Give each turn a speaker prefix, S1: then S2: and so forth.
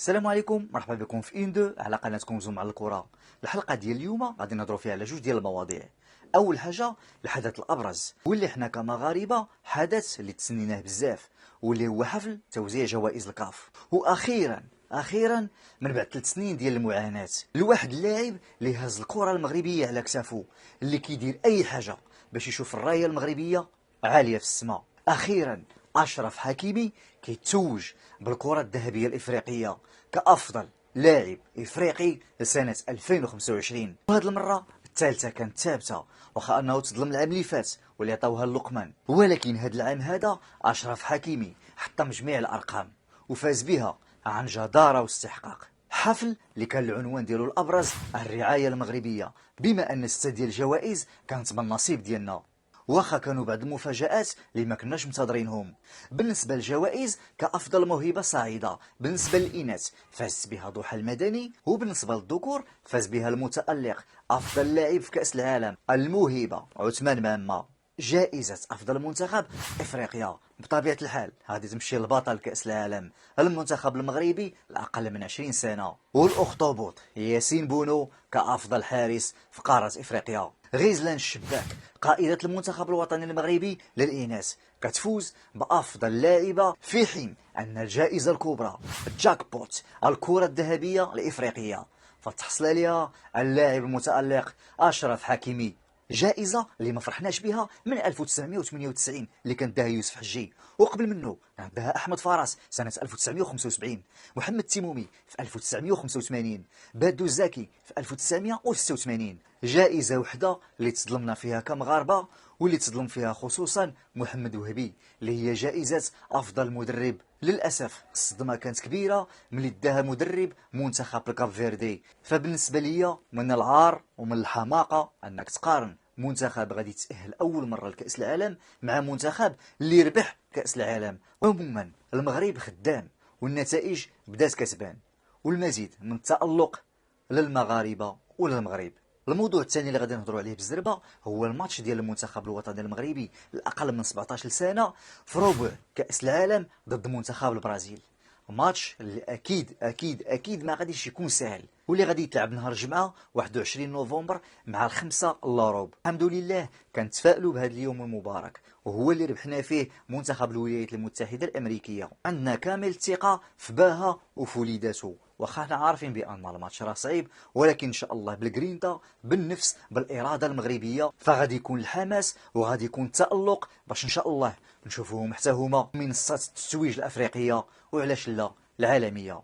S1: السلام عليكم، مرحبا بكم في ان دو على قناتكم زوم على الكره. الحلقه ديال اليوم غادي نهضروا فيها على جوج ديال المواضيع. اول حاجه الحدث الابرز واللي حنا كمغاربه حدث اللي تسنيناه بزاف، واللي هو حفل توزيع جوائز الكاف. واخيرا من بعد 3 سنين ديال المعاناه لواحد اللاعب اللي هز الكره المغربيه على كتافو، اللي كيدير اي حاجه باش يشوف الرايه المغربيه عاليه في السماء. اخيرا أشرف حكيمي كيتوج بالكرة الذهبية الإفريقية كأفضل لاعب إفريقي لسنة 2025، وهذه المرة الثالثة كانت ثابتة، واخا أنه تظلم العام اللي فات واللي عطاوها اللقمان، ولكن هذا العام هذا أشرف حكيمي حطم جميع الأرقام وفاز بها عن جدارة واستحقاق. حفل اللي كان العنوان ديالو الأبرز الرعاية المغربية، بما أن 6 ديال الجوائز كانت من النصيب ديالنا، واخا كانوا بعض المفاجآت اللي ما كناش منتظرينهم. بالنسبه للجوائز كافضل موهبه صاعده بالنسبه للاناث فاز بها ضحى المدني، وبالنسبه للذكور فاز بها المتالق افضل لاعب في كاس العالم الموهبه عثمان ماما. جائزة أفضل منتخب إفريقيا بطبيعة الحال غادي تمشي لبطل كأس العالم المنتخب المغربي الأقل من 20 سنة، والأخطبوط ياسين بونو كأفضل حارس في قارة إفريقيا. غيزلان الشباك قائدة المنتخب الوطني المغربي للإناث كتفوز بأفضل لاعبة، في حين أن الجائزة الكبرى الجاك بوت الكرة الذهبية الإفريقية فتحصل عليها اللاعب المتألق أشرف حكيمي، جائزة اللي ما فرحناش بها من 1998 اللي كان داها يوسف حجي، وقبل منه كان داها أحمد فراس سنة 1975، محمد التيمومي في 1985، بادو الزاكي في 1986. جائزة وحدة اللي تظلمنا فيها كمغاربة واللي تظلم فيها خصوصا محمد وهبي، اللي هي جائزة أفضل مدرب. للأسف الصدمة كانت كبيرة ملي داها مدرب منتخب الكاب فيردي. فبالنسبة ليا من العار ومن الحماقة أنك تقارن منتخب غادي يتأهل أول مرة لكأس العالم مع منتخب اللي ربح كأس العالم. عموما المغرب خدام والنتائج بدات كتبان، والمزيد من التألق للمغاربة وللمغرب. الموضوع الثاني اللي غادي نهضروا عليه بالزربه هو الماتش ديال المنتخب الوطني المغربي الاقل من 17 سنه في ربع كاس العالم ضد منتخب البرازيل. ماتش اللي اكيد ما غاديش يكون سهل، واللي غادي يتلعب نهار الجمعه 21 نوفمبر مع الخمسه الاوروب. الحمد لله كنتفائلوا بهذا اليوم المبارك، وهو اللي ربحنا فيه منتخب الولايات المتحده الامريكيه. عندنا كامل الثقه في باها وفي وليداته، واخا حنا عارفين بان الماتش راه صعيب، ولكن ان شاء الله بالجرينتا بالنفس بالاراده المغربيه فغادي يكون الحماس وغادي يكون التالق باش ان شاء الله نشوفوهم حتى هما منصات التتويج الافريقيه وعلاش لا العالميه.